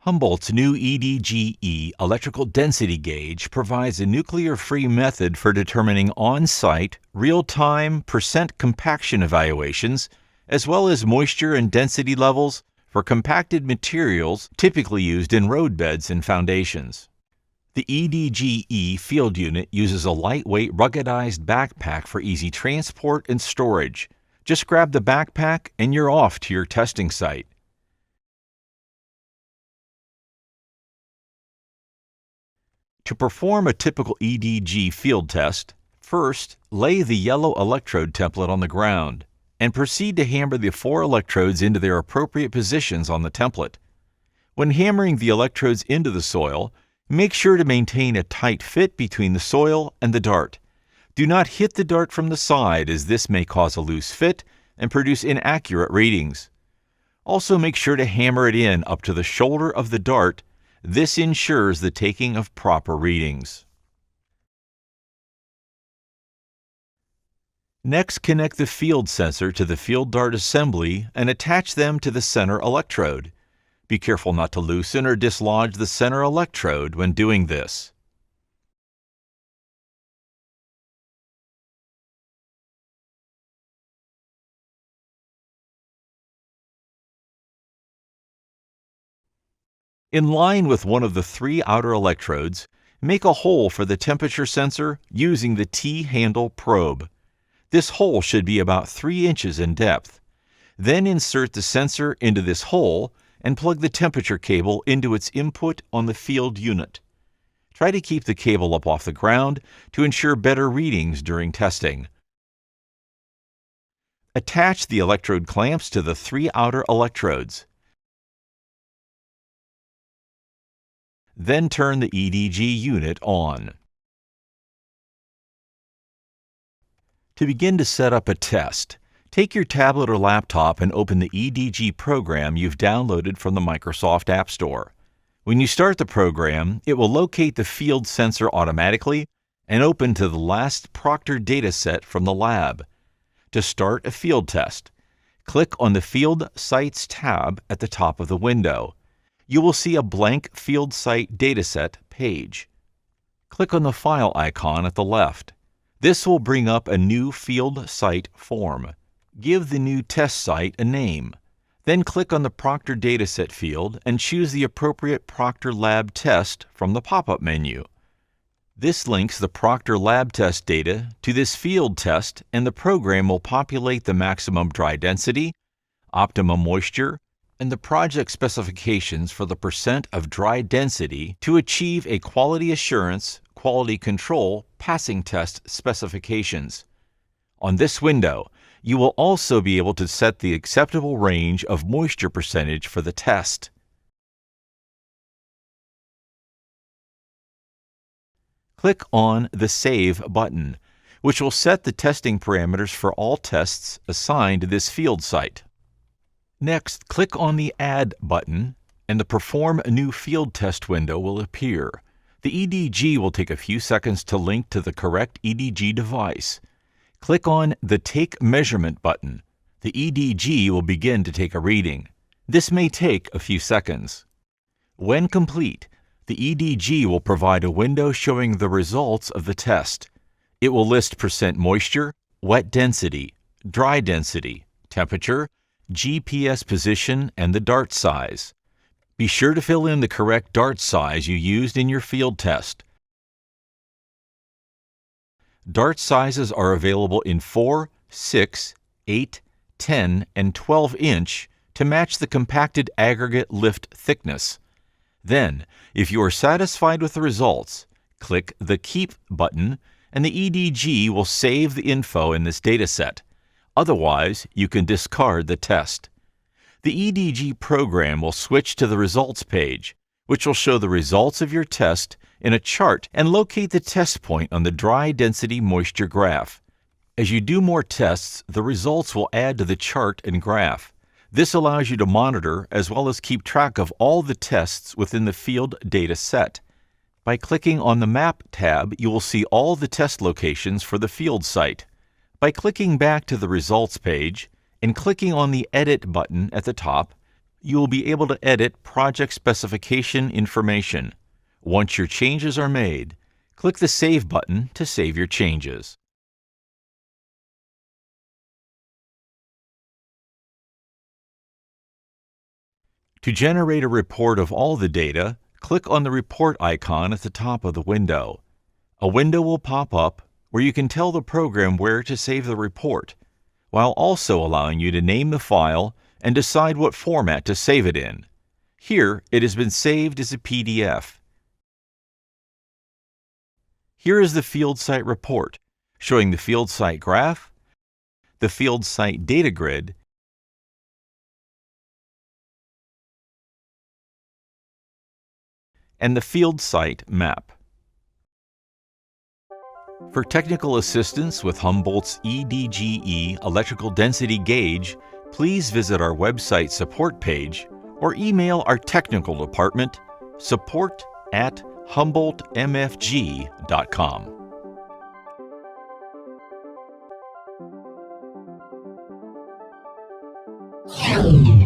Humboldt's new EDGE electrical density gauge provides a nuclear-free method for determining on-site, real-time percent compaction evaluations, as well as moisture and density levels for compacted materials typically used in roadbeds and foundations. The EDGE field unit uses a lightweight, ruggedized backpack for easy transport and storage. Just grab the backpack and you're off to your testing site. To perform a typical EDG field test, first lay the yellow electrode template on the ground and proceed to hammer the 4 electrodes into their appropriate positions on the template. When hammering the electrodes into the soil, make sure to maintain a tight fit between the soil and the dart. Do not hit the dart from the side, as this may cause a loose fit and produce inaccurate readings. Also, make sure to hammer it in up to the shoulder of the dart. This ensures the taking of proper readings. Next, connect the field sensor to the field dart assembly and attach them to the center electrode. Be careful not to loosen or dislodge the center electrode when doing this. In line with one of the 3 outer electrodes, make a hole for the temperature sensor using the T-handle probe. This hole should be about 3 inches in depth. Then insert the sensor into this hole and plug the temperature cable into its input on the field unit. Try to keep the cable up off the ground to ensure better readings during testing. Attach the electrode clamps to the 3 outer electrodes. Then turn the EDG unit on. To begin to set up a test, take your tablet or laptop and open the EDG program you've downloaded from the Microsoft App Store. When you start the program, it will locate the field sensor automatically and open to the last proctored dataset from the lab. To start a field test, click on the Field Sites tab at the top of the window. You will see a blank Field Site Dataset page. Click on the File icon at the left. This will bring up a new Field Site form. Give the new test site a name. Then click on the Proctor Dataset field and choose the appropriate Proctor Lab test from the pop-up menu. This links the Proctor Lab test data to this field test, and the program will populate the maximum dry density, optimum moisture, and the project specifications for the percent of dry density to achieve a quality assurance, quality control passing test specifications. On this window, you will also be able to set the acceptable range of moisture percentage for the test. Click on the Save button, which will set the testing parameters for all tests assigned to this field site. Next, click on the Add button, and the Perform a New Field Test window will appear. The EDG will take a few seconds to link to the correct EDG device. Click on the Take Measurement button. The EDG will begin to take a reading. This may take a few seconds. When complete, the EDG will provide a window showing the results of the test. It will list percent moisture, wet density, dry density, temperature, GPS position, and the dart size. Be sure to fill in the correct dart size you used in your field test. Dart sizes are available in 4, 6, 8, 10, and 12 inch to match the compacted aggregate lift thickness. Then, if you are satisfied with the results, click the Keep button and the EDG will save the info in this dataset. Otherwise, you can discard the test. The EDG program will switch to the Results page, which will show the results of your test in a chart and locate the test point on the dry density moisture graph. As you do more tests, the results will add to the chart and graph. This allows you to monitor as well as keep track of all the tests within the field data set. By clicking on the Map tab, you will see all the test locations for the field site. By clicking back to the results page and clicking on the Edit button at the top, you will be able to edit project specification information. Once your changes are made, click the Save button to save your changes. To generate a report of all the data, click on the report icon at the top of the window. A window will pop up where you can tell the program where to save the report, while also allowing you to name the file and decide what format to save it in. Here, it has been saved as a PDF. Here is the field site report, showing the field site graph, the field site data grid, and the field site map. For technical assistance with Humboldt's EDGE electrical density gauge, please visit our website support page or email our technical department, support@humboldtmfg.com.